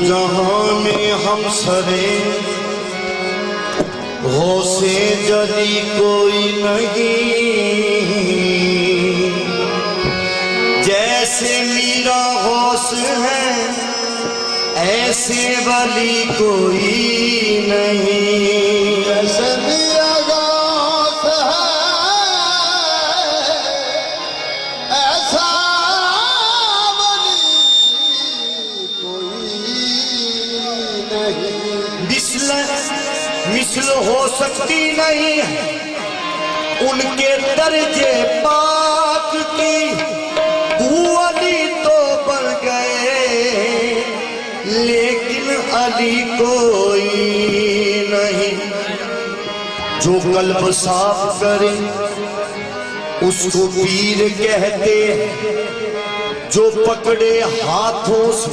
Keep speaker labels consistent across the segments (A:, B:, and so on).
A: जहां में हम सरे गौसे जली कोई नहीं, जैसे मीरा गौस है ऐसे वली कोई नहीं।
B: जैसे मीरा गौस है ऐसा वली कोई नहीं।
A: मिसल हो सकती नहीं है उनके दर्जे पाक की, अली तो बन गए लेकिन अली कोई नहीं। जो कल्ब साफ करे उसको पीर कहते हैं, जो पकड़े हाथों से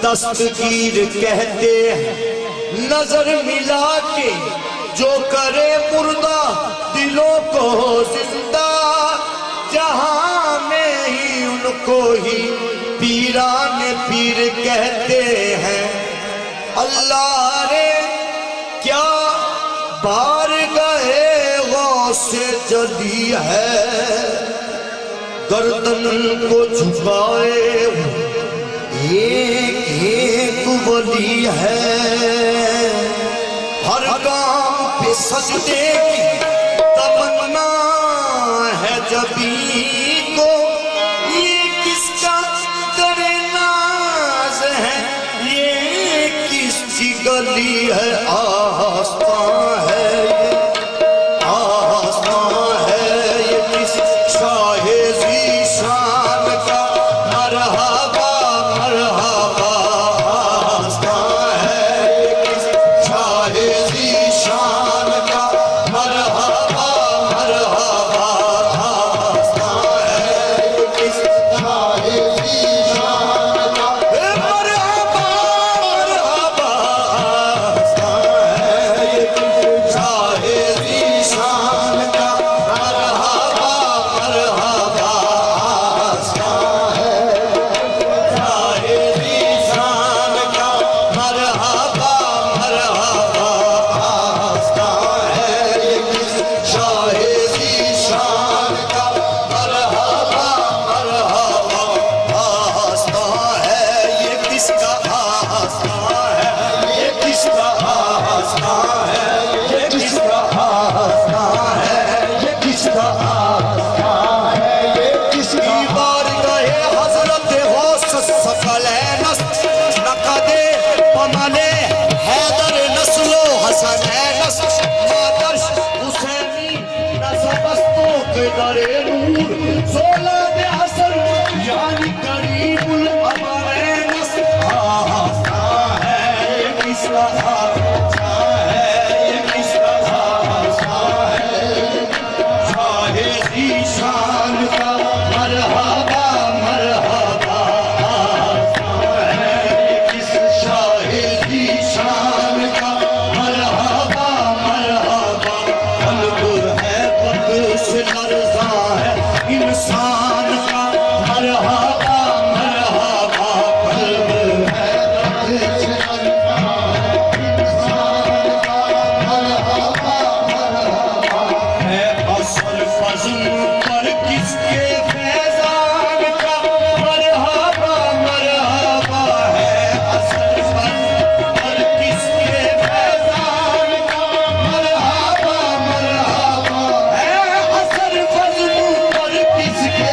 A: दस्तगीर कहते हैं। नजर मिला के जो करे मुर्दा दिलों को जिंदा, जहां में ही उनको ही पीराने पीर कहते हैं। अल्लाह रे क्या बार गए गौसे जली है, गर्दन को झुकाए एक एक वली है। हर काम पे सजदे की तमन्ना है जबी को, ये किसका दरे नाज है, ये किसकी गली है। आस्तां है ये, आस्तां है ये किस शाहे ज़ीशान का मरहबा मरहबा। आस्तां है ये किस शाहे ज़ीशान का मरहबा मरहबा। आस्तां है ये किस
B: शाहे ज़ीशान का
A: मरहबा मरहबा। आस्तां है ये किस शाहे ज़ीशान का मरहबा मरहबा। आस्तां है शाहे ज़ीशान का मरहबा मरहबा। आस्तां है ये किस शाहे ज़ीशान का मरहबा मरहबा। आस्तां है ये किसका, आस्तां है ये किसका, आस्तां है ये किसका, आस्तां है ये किसका, आस्तां है ये किसकी। बारगाहे हज़रत गौस सकलैनस नक़दे पमने हैदर नस्लो हसनैनस मादर्श हुसैनी नसबस्तों के दरे नूर 16 हसन यानी करीबुल अमरैनस। आस्तां है ये किसका, आस्तां है ये किसका, आस्तां है शाहे ज़ीशान का मरहबा मरहबा। आस्तां है ये किस शाहे ज़ीशान का मरहबा मरहबा। कल्ब है पग से लर्ज़ां है इंसान का मरहबा मरहबा। कल्ब है पग से है असर फज़्ल पर किसके फैज़ान का मरहबा मरहबा। है असर फज़्ल पर किसके फैज़ान का मरहबा मरहबा। है असर फज़्ल पर किसके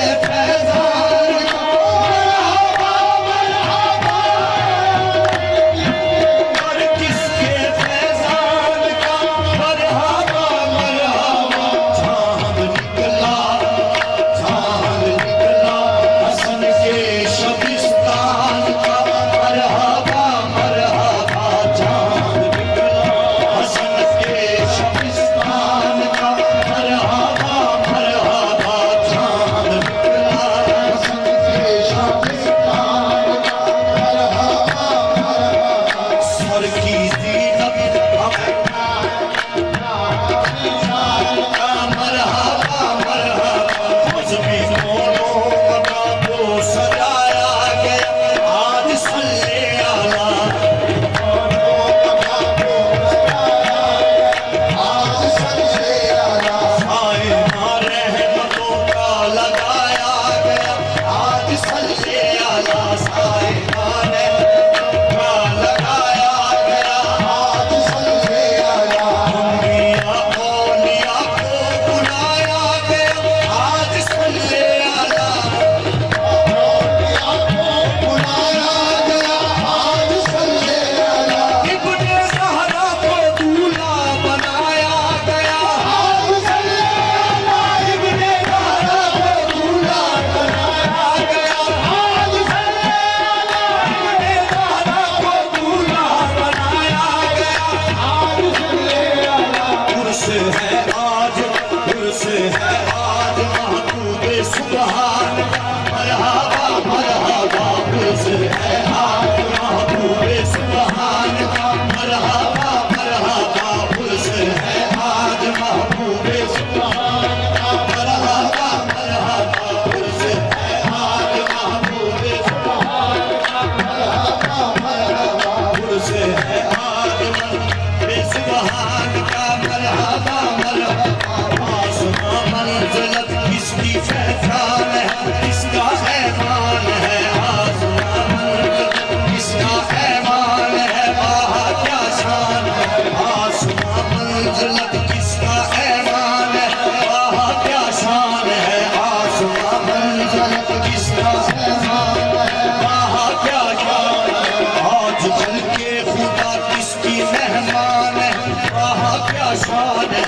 A: सुभान मरहबा मरहबा पुरुष है आज महबूबे सुभान मरहबा मरहबा पुरुष है आज महबूबे सुभान मरहबा मरहबा पुरुष है आज महबूबे सुभान मरहबा मरहबा पुरुष है आज महबूबे सुभान का मरहबा मरहबा आसमां मंजिलत किसकी पहचान है किसका ऐमान है आसमां मंजिलत किसका ऐमान है वाह क्या शान है आसमां मंजिलत किसका ऐमान है वाह क्या शान है आसमां मंजिलत किसका ऐमान है वाह क्या शान है आज कल के खुदा किसकी मेहमान है वाह क्या शान है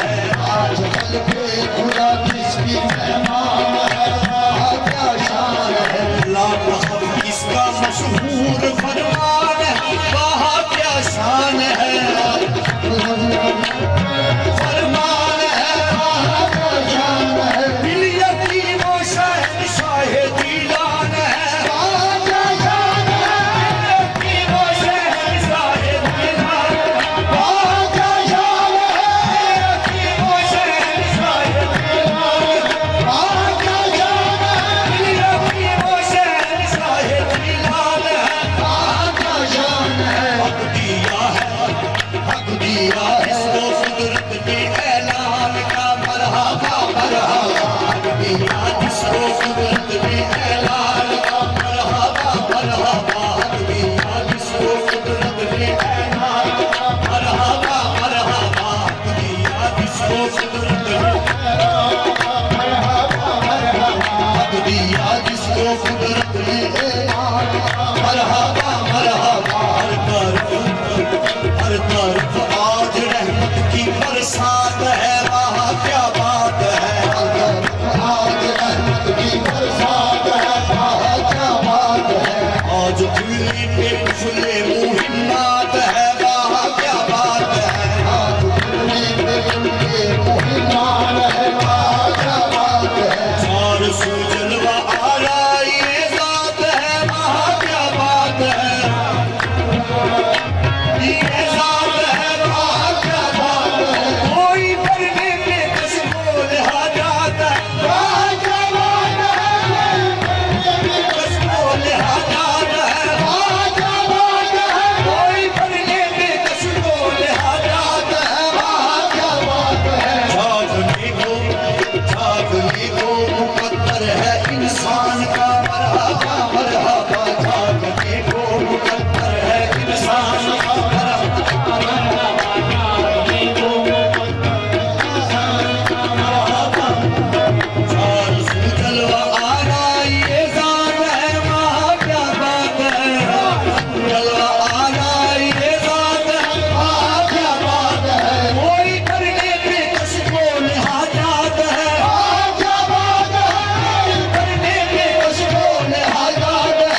A: आज कल के खुदा किसकी मेहमान है वाह क्या शान है लाजवाब किसका मशहूर फरमान है वाह क्या शान है फरमान है वाह क्या शान है दिल यतीमों शहंशाह दीवान है वाह क्या शान है दिल यतीमों शहंशाह दीवान वाह क्या शान है यतीमों शहंशाह दीवान वाह क्या शान है दिल यतीमों शहंशाह दीवान वाह क्या शान है हक दिया इसको कुदरत ने ऐलान का मरहबा मरहबा हक दिया जिसको कुदरत ने ऐलान का मरहबा मरहबा हक दिया जिसको कुदरत ने ऐलान का मरहबा मरहबा हक दिया जिसको कुदरत ने मरहबा मरहबा हक दिया जिसको कुदरत ने ऐलान का मरहबा मरहबा हर तरफ आज रहमत की बरसात है वाह क्या बात है आज रहमत की बरसात है वाह क्या बात है आज दिल्ली पे फुले मुहिम्मत है वाह क्या बात है आज दिल्ली पे फुले मुहिम्मत है वाह क्या बात है चार सू जलवा आराई ज़ात है वाह क्या बात है ये ज़ात है वाह क्या बात है कोई करने पे कसमो लिहाजात है वाह क्या बात है कसमो लिहाजात है वाह क्या बात है कोई करने पे कसमो लिहाजात है वाह क्या बात है झागने को मुकद्दर है इंसान का मरहबा मरहबा झागने को मुकद्दर है इंसान का मरहबा झागने को चार सू जलवा आराई ज़ात है वाह क्या बात है जलवा आराई ज़ात है वाह क्या बात है कोई करने पे कसमो लिहाजात है वाह क्या बात है करने पे कसमो लिहाजात है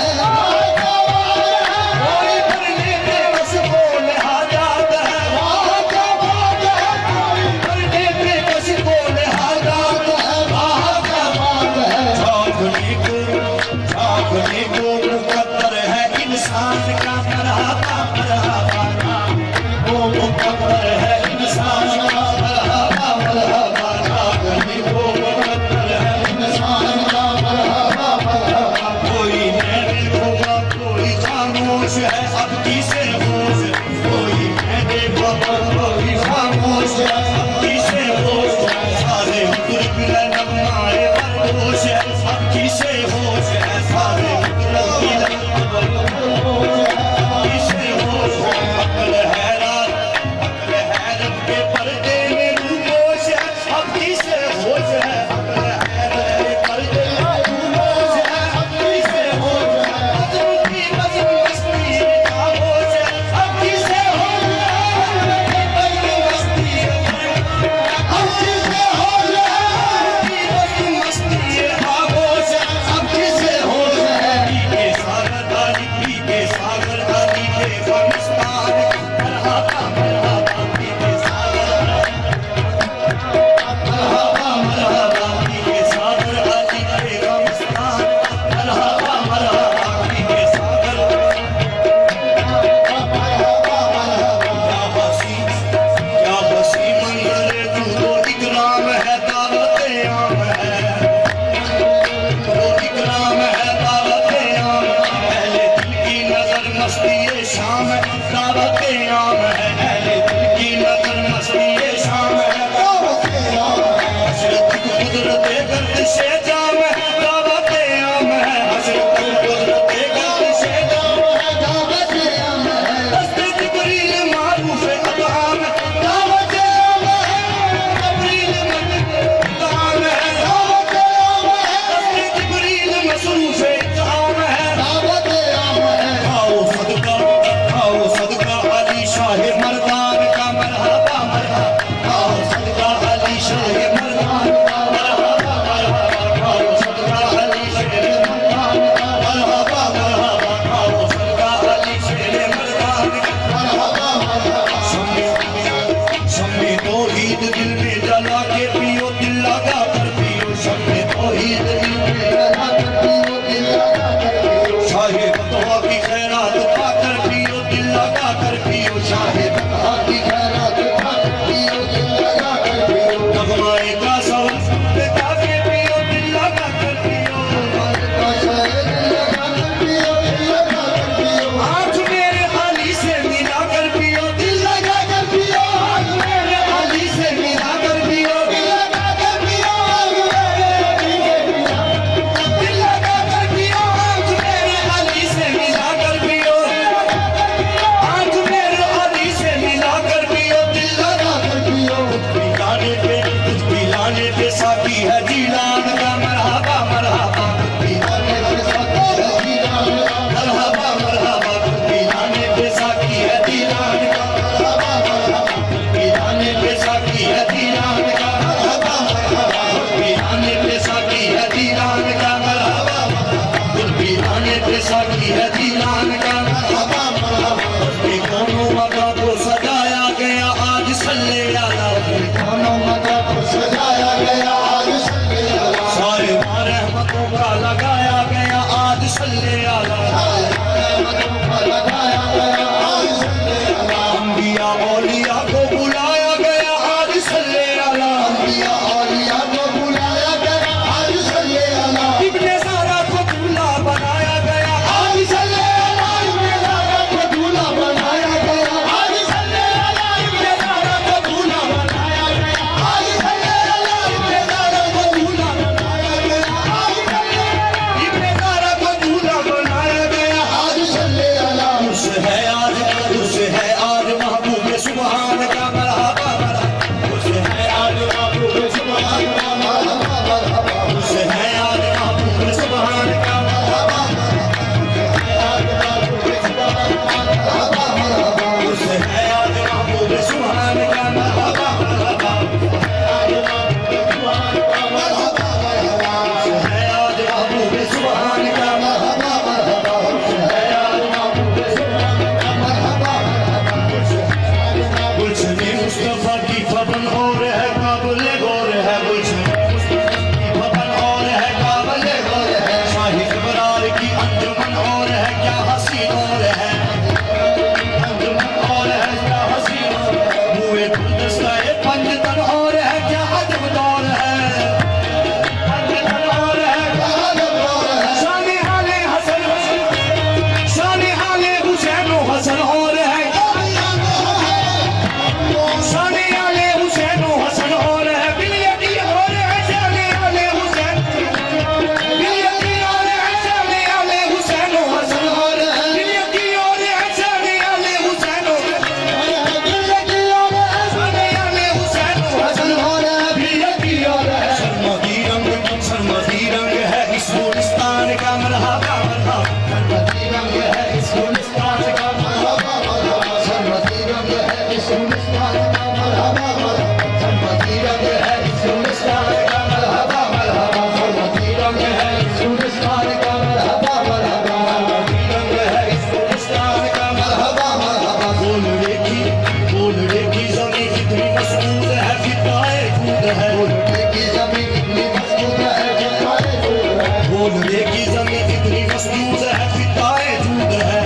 A: नेमतों का लगाया गया आज सल्ले आला अंबिया औलिया को बुलाया गया आज सल्ले आला इब्ने ज़ारा को दूल्हा बनाया गया आज सल्ले आला इब्ने ज़ारा को दूल्हा बनाया गया आज सल्ले आला इब्ने ज़ारा को दूल्हा बनाया गया आज सल्ले आला इब्ने ज़ारा को दूल्हा बनाया गया आज सल्ले आला इब्ने ज़ारा को दूल्हा बनाया गया आज सल्ले आला खुश है आज महबूब सुभान का मरहबा खुश है आज महबूब सुभान का मरहबा खुश है आज महबूब सुभान का मरहबा खुश है आज महबूब सुभान का मरहबा गुलशने मुस्तफा की भवन और है काबिले गौर है गुलशने मुस्तफा की भवन और है काबिले गौर है शाही इकरार की अंजुमन और है क्या हसीन और है अंजुमन और है क्या हसीन और है मुए गुलदस्ता पंजतन और है क्या अजब दौर है पंजतन और है क्या अजब दौर है शाने हाले हसन शाने हाले हुसैन हसन और है शाने आले हुसैन हसन और है बिलियती और है शाने आले हुसैन बिलियती और है शाने आले हुसैन हसन और है बिलियती और है शाने आले हुसैन बिलियती और है शाने आले हुसैन हसन और है बिलियती और है सरमदी रंग है इस गुलिस्तान का मरहबा सरमदी रंग है इस गुलिस्तान का मरहबा सरमदी रंग है इस गुलिस्तान का सरमदी रंग है इस गुलिस्तान का मरहबा मरहबा सरमदी रंग है इस गुलिस्तान का मरहबा मरहबा सरमदी रंग है इस गुलिस्तान का मरहबा मरहबा बोलड़े की ज़मीं कितनी मस्बूत है फिदाए कूद है बोलड़े की ज़मीं कितनी मस्बूत है फिदाए कूद है बोलड़े की ज़मीं कितनी मस्बूत है फिदाए कूद है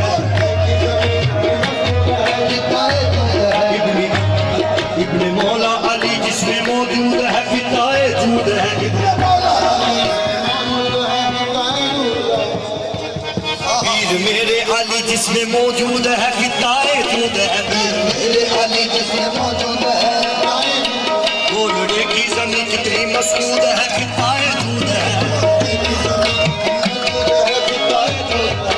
A: इब्ने मौला अली जिसमें मौजूद है फिदाए जूद है इब्ने मौला पीर मेरे अली जिसमें मौजूद है फिदाए जूद है पीर मेरे अली जिसमें मौजूद है बोलड़े की ज़मीं कितनी मस्बूत है फिदाए जूद है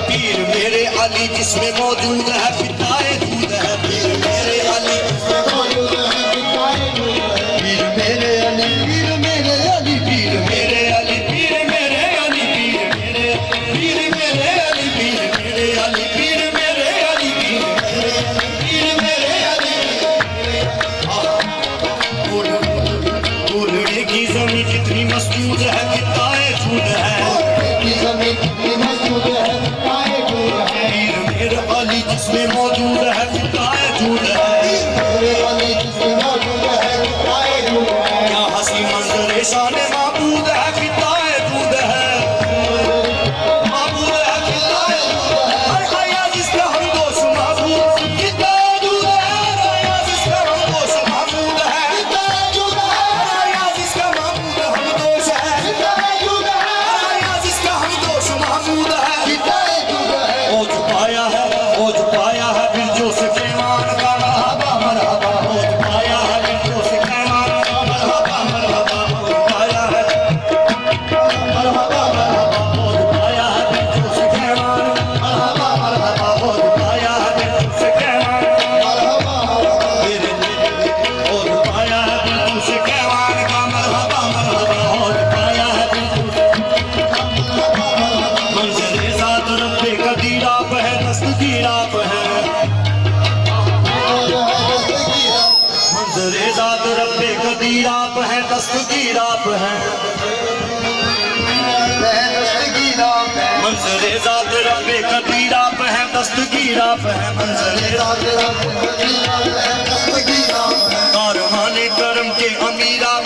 A: पीर मेरे अली जिसमें मौजूद है फिदाए जूद है पीर मेरे अली पीर मेरे अली पीर मेरे अली पीर मेरे अली पीर मेरे अली पीर मेरे अली पीर मेरे अली पीर मेरे अली पीर मेरे अली बोलड़े की ज़मीं कितनी मस्बूत है किताए छूट है पीर मेरे अली जिसमें मौजूद है किताए छूट है क्या हंसी मंजर शान महबूद है फिदाए दूध है महबूद है फिदाए हर आया जिसका हम दोष महबूद फिदाए दूध है हर आया जिसका हम दोष महबूद है फिदाए दूध है हर आया जिसका महबूद हम दोष है फिदाए दूध है हर आया जिसका हम दोष महबूद है फिदाए दूध है ओ छुपाया है फिर जो से केमान का मरहबा मरहबा ओ छुपाया है फिर जो से केमान का मरहबा मरहबा ओ छुपाया है मरहबा मरहबा ओ छुपाया है फिर जो से केमान मरहबा मरहबा ओ छुपाया है फिर जो से केमान मरहबा मेरे ओ छुपाया है फिर जो से केमान का मरहबा मरहबा ओ छुपाया है फिर जो से मंज़िल ज़ात रब्बे कदीर आप है दस्तगीर आप है मंज़िल ज़ात रब्बे कदीर आप है दस्तगीर आप है मंज़िल ज़ात रब्बे कदीर आप है दस्तगीर आप है मंज़िल ज़ात रब्बे कदीर आप है दस्तगीर आप है कारवाने करम के अमीर आप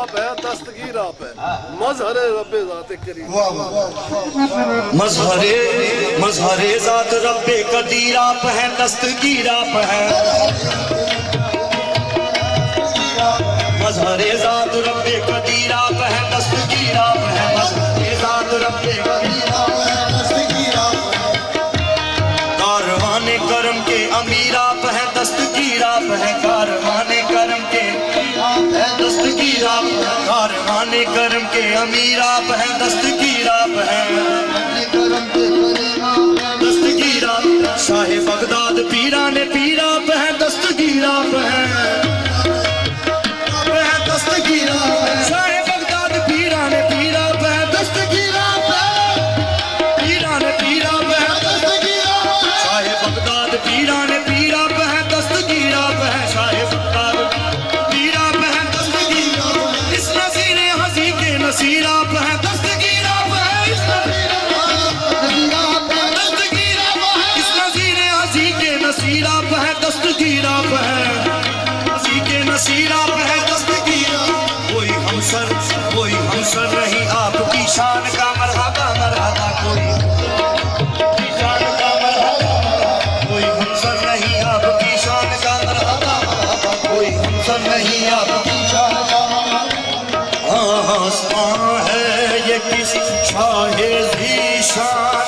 C: आप है, दस्तगीर आप है, मजहर रब्बे ज़ात करीम।
B: वाह वाह
A: मजहरे ज़ात रब्बे कदीर आप हैं, दस्तगीर आप हैं। मजहरे ज़ात रब्बे कदीर आप हैं, दस्तगीर आप हैं। मजहरे ज़ात रब्बे कदीर आप हैं,
B: दस्तगीर आप हैं।
A: कारवाने करम के अमीर आप हैं, दस्तगीर आप हैं। कारवाने करम के दस्तगीर आप हैं। कारवाने करम के अमीर आप हैं, दस्तगीर आप हैं। दस्तगीर आप शाहे बगदाद पीराने पीर आप हैं, दस्तगीर आप हैं। दस्तगीर आप हैं। शाहे बगदाद पीराने पीर आप हैं, दस्तगीर आप हैं। पीराने पीर आप हैं,
B: दस्तगीर आप हैं।
A: शाहे बगदाद पीराने पीर आप हैं, दस्तगीर आप हैं। शाहे बगदाद पीर आप हैं, दस्तगीर आप हैं। इस नसीर हंसी के नसीर आप हैं, दस्तगीर आप हैं। इस नसीर दस्तगीर आप हैं। इस नसीर हंसी के नसीर आप हैं, दस्तगीर आप हैं। हंसी के नसीर आप हैं, दस्तगीर। कोई हमसर नहीं आपकी शान का मरहबा मरहबा। कोई शान का मरहबा। कोई हमसर नहीं आपकी शान का मरहबा मरहबा। कोई हमसर नहीं आपकी शान का मरहबा। आसमां है ये किस शाहे ज़ीशान